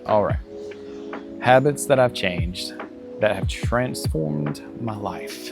All right. Habits that I've changed that have transformed my life.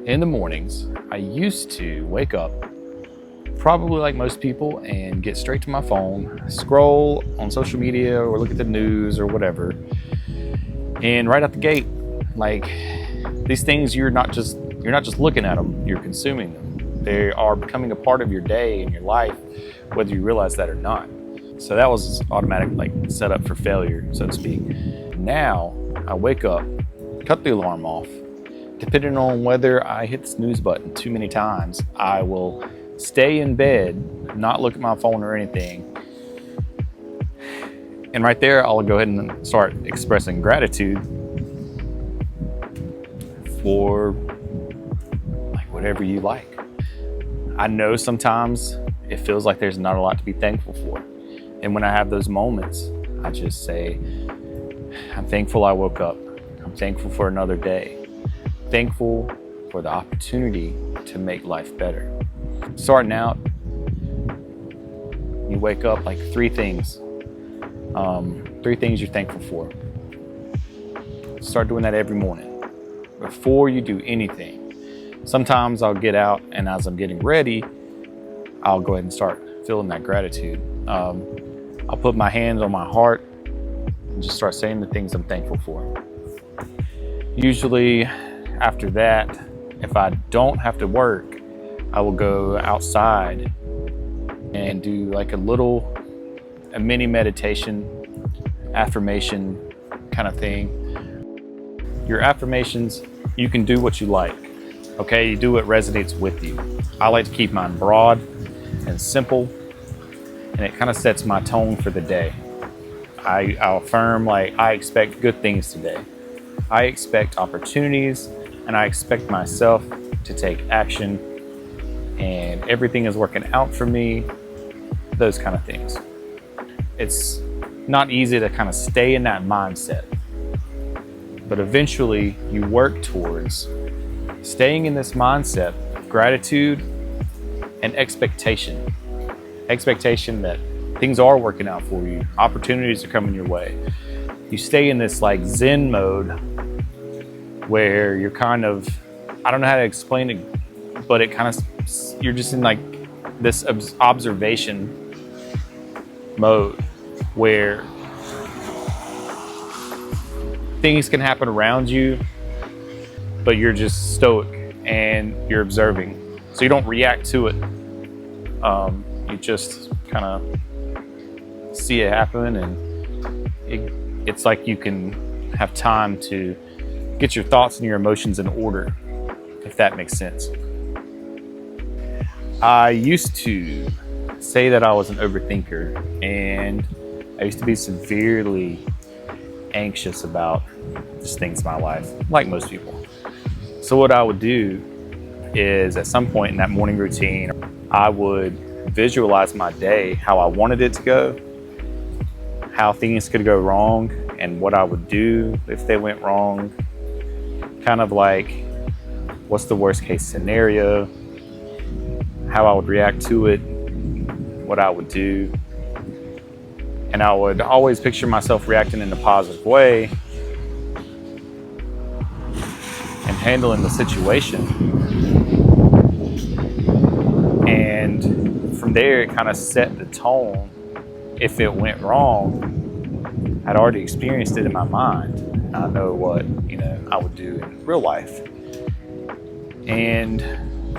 In the mornings, I used to wake up probably like most people and get straight to my phone, scroll on social media or look at the news or whatever. And right out the gate, like these things, you're not just looking at them, you're consuming them. They are becoming a part of your day and your life, whether you realize that or not. So that was automatic, like set up for failure, so to speak. Now I wake up, cut the alarm off. Depending on whether I hit the snooze button too many times, I will stay in bed, not look at my phone or anything. And right there, I'll go ahead and start expressing gratitude for like whatever you like. I know sometimes it feels like there's not a lot to be thankful for. And when I have those moments, I just say, I'm thankful I woke up. I'm thankful for another day. Thankful for the opportunity to make life better. Starting out, you wake up like three things you're thankful for. Start doing that every morning before you do anything. Sometimes I'll get out and as I'm getting ready, I'll go ahead and start feeling that gratitude. I'll put my hands on my heart and just start saying the things I'm thankful for. Usually after that, if I don't have to work, I will go outside and do like a mini meditation, affirmation kind of thing. Your affirmations, you can do what you like, okay? You do what resonates with you. I like to keep mine broad and simple, and it kind of sets my tone for the day. I'll affirm like, I expect good things today. I expect opportunities, and I expect myself to take action, and everything is working out for me, those kind of things. It's not easy to kind of stay in that mindset, but eventually you work towards staying in this mindset of gratitude and expectation. Expectation that things are working out for you, opportunities are coming your way. You stay in this like Zen mode where you're kind of, I don't know how to explain it, but it kind of, you're just in like this observation mode where things can happen around you, but you're just stoic and you're observing. So you don't react to it. You just kind of see it happen, and it's like you can have time to get your thoughts and your emotions in order, if that makes sense. I used to say that I was an overthinker, and I used to be severely anxious about just things in my life, like most people. So what I would do is at some point in that morning routine, I would visualize my day, how I wanted it to go, how things could go wrong, and what I would do if they went wrong. Kind of like, what's the worst case scenario, how I would react to it, what I would do. And I would always picture myself reacting in a positive way and handling the situation. And from there, it kind of set the tone. If it went wrong, I'd already experienced it in my mind. I know what, I would do in real life. And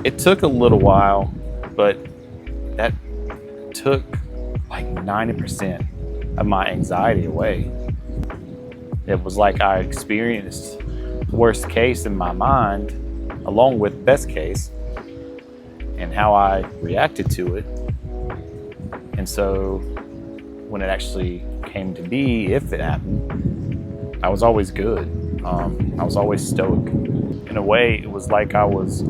it took a little while, but that took like 90% of my anxiety away. It was like I experienced worst case in my mind along with best case and how I reacted to it. And so when it actually came to be, if it happened, I was always good. I was always stoic. In a way, it was like I was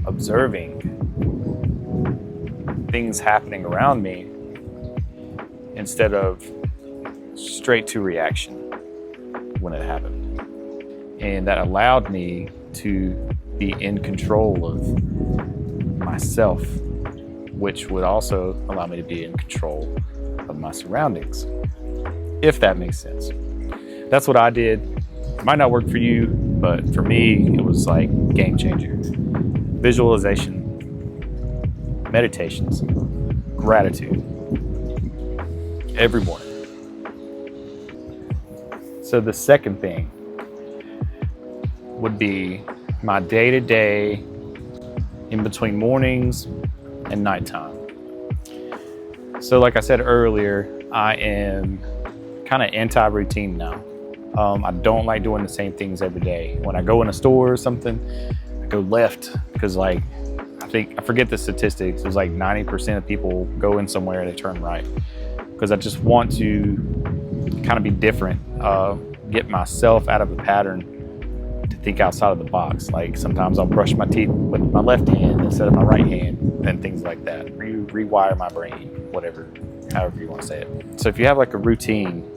observing things happening around me instead of straight to reaction when it happened. And that allowed me to be in control of myself, which would also allow me to be in control of my surroundings. if that makes sense. That's what I did. It might not work for you, but for me, it was like game changer. Visualization, meditations, gratitude every morning. So the second thing would be my day-to-day in between mornings and nighttime. So like I said earlier, I am kind of anti-routine now. I don't like doing the same things every day. When I go in a store or something, I go left because I forget the statistics. It's like 90% of people go in somewhere and they turn right, because I just want to kind of be different, get myself out of the pattern to think outside of the box. Like sometimes I'll brush my teeth with my left hand instead of my right hand and things like that. Rewire my brain, whatever, however you want to say it. So if you have like a routine,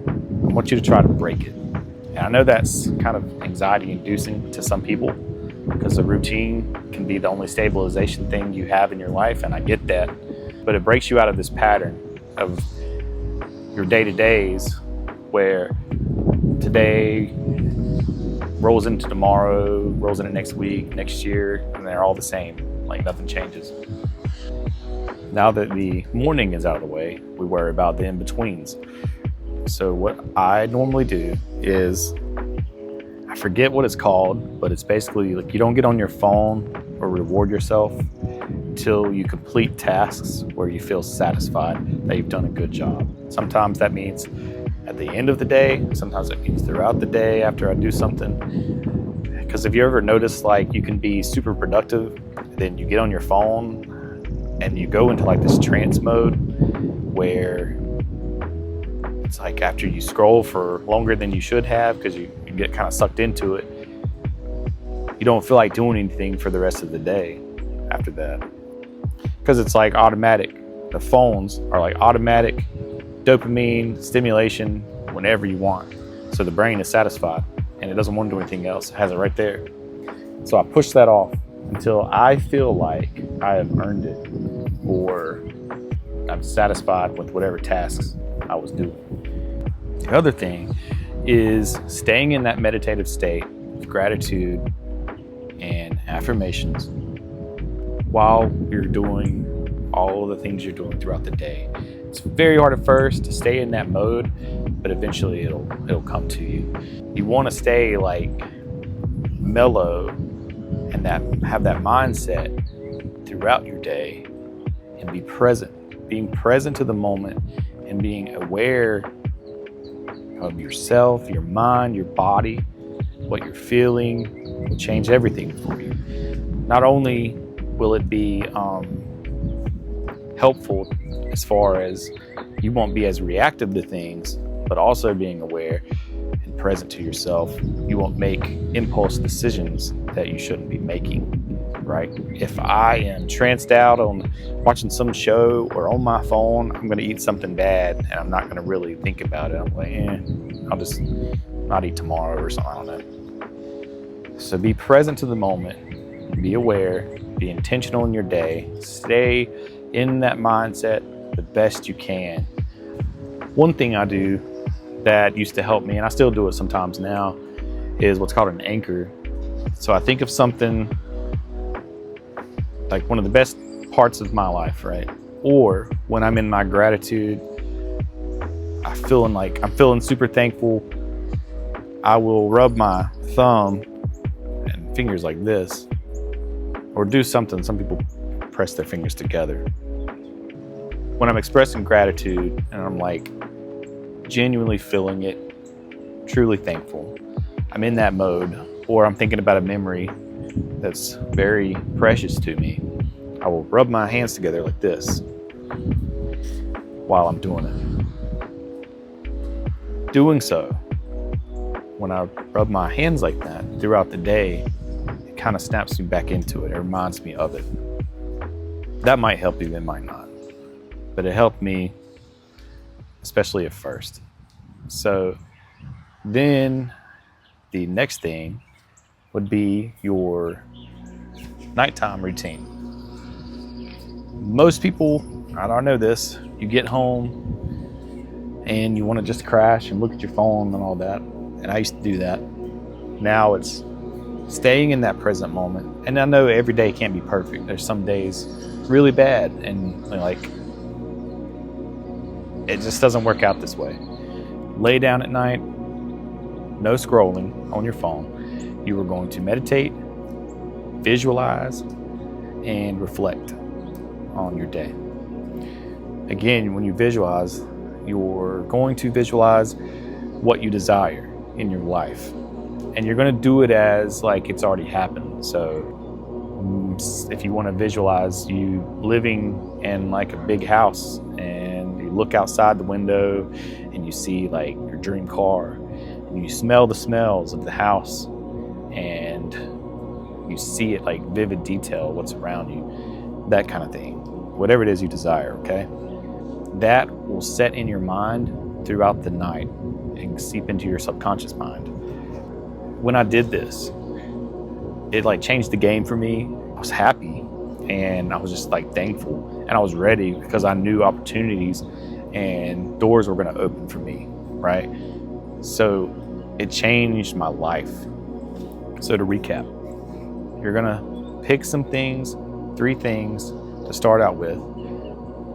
I want you to try to break it. And I know that's kind of anxiety inducing to some people, because a routine can be the only stabilization thing you have in your life, and I get that. But it breaks you out of this pattern of your day-to-days where today rolls into tomorrow, rolls into next week, next year, and they're all the same, like nothing changes. Now that the morning is out of the way, we worry about the in-betweens. So what I normally do is, I forget what it's called, but it's basically like you don't get on your phone or reward yourself until you complete tasks where you feel satisfied that you've done a good job. Sometimes that means at the end of the day, sometimes it means throughout the day after I do something. Because if you ever notice, like you can be super productive, then you get on your phone and you go into like this trance mode where it's like after you scroll for longer than you should have because you get kind of sucked into it, you don't feel like doing anything for the rest of the day after that. Because it's like automatic. The phones are like automatic dopamine stimulation whenever you want. So the brain is satisfied and it doesn't want to do anything else. It has it right there. So I push that off until I feel like I have earned it, or I'm satisfied with whatever tasks I was doing. The other thing is staying in that meditative state of gratitude and affirmations while you're doing all of the things you're doing throughout the day. It's very hard at first to stay in that mode, but eventually it'll come to you. You want to stay like mellow and have that mindset throughout your day and be present, being present to the moment and being aware of yourself, your mind, your body, what you're feeling will change everything for you. Not only will it be helpful as far as you won't be as reactive to things, but also being aware and present to yourself. You won't make impulse decisions that you shouldn't be making, right? If I am tranced out on watching some show or on my phone, I'm going to eat something bad and I'm not going to really think about it. I'm like, I'll just not eat tomorrow or something, I don't know. So be present to the moment, be aware, be intentional in your day, stay in that mindset the best you can. One thing I do that used to help me, and I still do it sometimes now, is what's called an anchor. So I think of something like one of the best parts of my life, right? Or when I'm in my gratitude, I'm feeling super thankful, I will rub my thumb and fingers like this, or do something. Some people press their fingers together. When I'm expressing gratitude and I'm like genuinely feeling it, truly thankful, I'm in that mode, or I'm thinking about a memory that's very precious to me, I will rub my hands together like this while I'm doing it. Doing so, when I rub my hands like that throughout the day, it kind of snaps me back into it. It reminds me of it. That might help you, it might not. But it helped me, especially at first. So then the next thing would be your nighttime routine. Most people, I don't know this, you get home and you want to just crash and look at your phone and all that. And I used to do that. Now it's staying in that present moment. And I know every day can't be perfect. There's some days really bad, and like it just doesn't work out this way. Lay down at night, no scrolling on your phone. You are going to meditate, visualize, and reflect on your day. Again, when you visualize, you're going to visualize what you desire in your life. And you're going to do it as like it's already happened. So if you want to visualize you living in like a big house, and you look outside the window and you see like your dream car, and you smell the smells of the house, and you see it like vivid detail, what's around you, that kind of thing, whatever it is you desire, okay? That will set in your mind throughout the night and seep into your subconscious mind. When I did this, it like changed the game for me. I was happy, and I was just like thankful, and I was ready because I knew opportunities and doors were going to open for me, right? So it changed my life. So to recap, you're going to pick some things, 3 things to start out with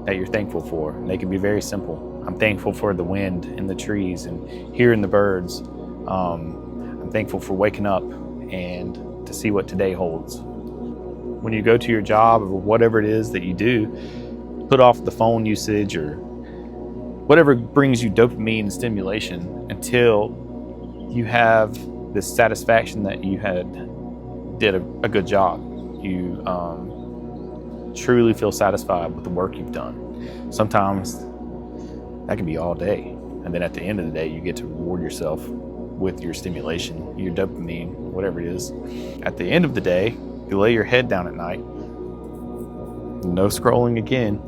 that you're thankful for. And they can be very simple. I'm thankful for the wind and the trees and hearing the birds. I'm thankful for waking up and to see what today holds. When you go to your job or whatever it is that you do, put off the phone usage or whatever brings you dopamine and stimulation until you have this satisfaction that you did a good job. You truly feel satisfied with the work you've done. Sometimes that can be all day. And then at the end of the day, you get to reward yourself with your stimulation, your dopamine, whatever it is. At the end of the day, you lay your head down at night, no scrolling again,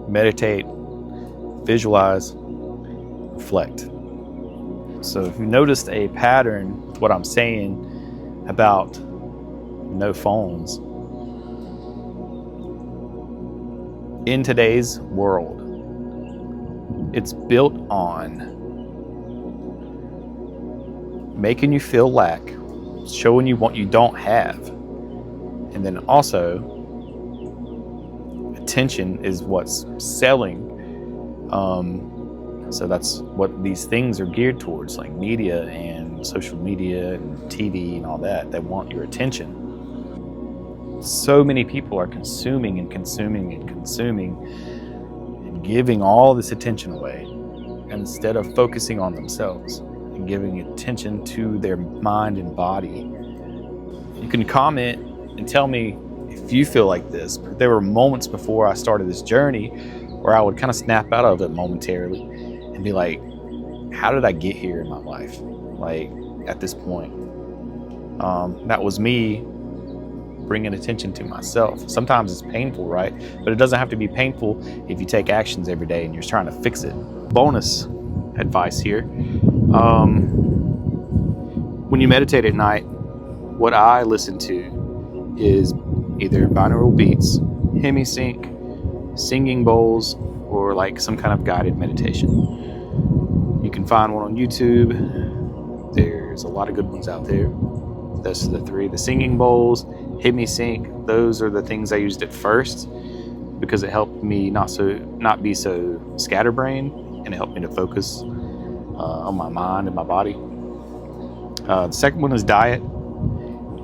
meditate, visualize, reflect. So if you noticed a pattern with what I'm saying about no phones, in today's world, it's built on making you feel lack, showing you what you don't have. And then also, attention is what's selling. So that's what these things are geared towards, like media and social media and TV and all that. They want your attention. So many people are consuming and consuming and consuming and giving all this attention away instead of focusing on themselves and giving attention to their mind and body. You can comment and tell me if you feel like this. But there were moments before I started this journey where I would kind of snap out of it momentarily and be like, how did I get here in my life? Like at this point, that was me bringing attention to myself. Sometimes it's painful, right? But it doesn't have to be painful if you take actions every day and you're trying to fix it. Bonus advice here. When you meditate at night, what I listen to is either binaural beats, hemi-sync, singing bowls, or like some kind of guided meditation. You can find one on YouTube. There's a lot of good ones out there. Those are the 3. The singing bowls, hemi-sync, those are the things I used at first because it helped me not be so scatterbrained, and it helped me to focus on my mind and my body. The second one is diet.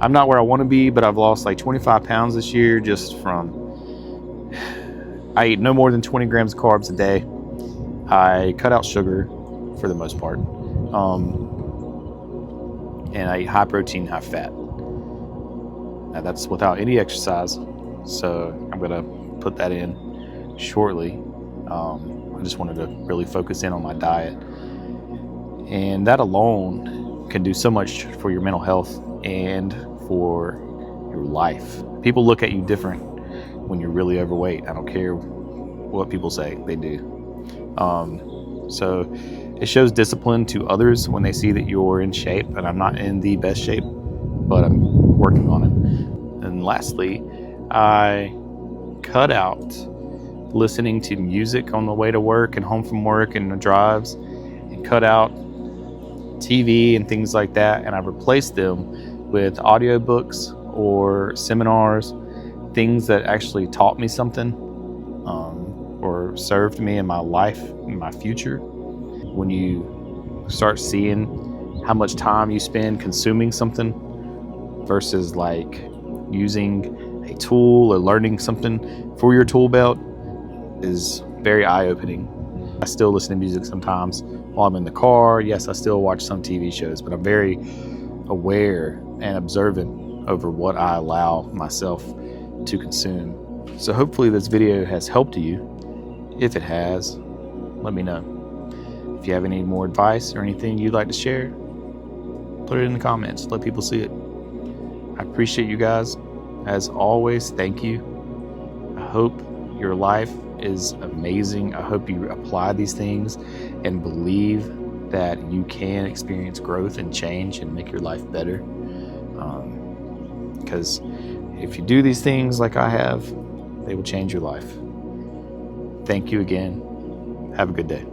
I'm not where I want to be, but I've lost like 25 pounds this year just from, I eat no more than 20 grams of carbs a day. I cut out sugar for the most part. And I eat high protein, high fat. Now that's without any exercise. So I'm going to put that in shortly. I just wanted to really focus in on my diet. And that alone can do so much for your mental health and for your life. People look at you different when you're really overweight. I don't care what people say, they do. So it shows discipline to others when they see that you're in shape, and I'm not in the best shape, but I'm working on it. And lastly, I cut out listening to music on the way to work and home from work and the drives, and cut out TV and things like that, and I replaced them with audiobooks or seminars, things that actually taught me something or served me in my life, in my future. When you start seeing how much time you spend consuming something versus like using a tool or learning something for your tool belt is very eye-opening. I still listen to music sometimes while I'm in the car. Yes, I still watch some TV shows, but I'm very aware and observant over what I allow myself to consume. So hopefully this video has helped you. If it has, let me know. If you have any more advice or anything you'd like to share, put it in the comments. Let people see it. I appreciate you guys. As always, thank you. I hope your life is amazing. I hope you apply these things and believe that you can experience growth and change and make your life better. Because if you do these things like I have, they will change your life. Thank you again. Have a good day.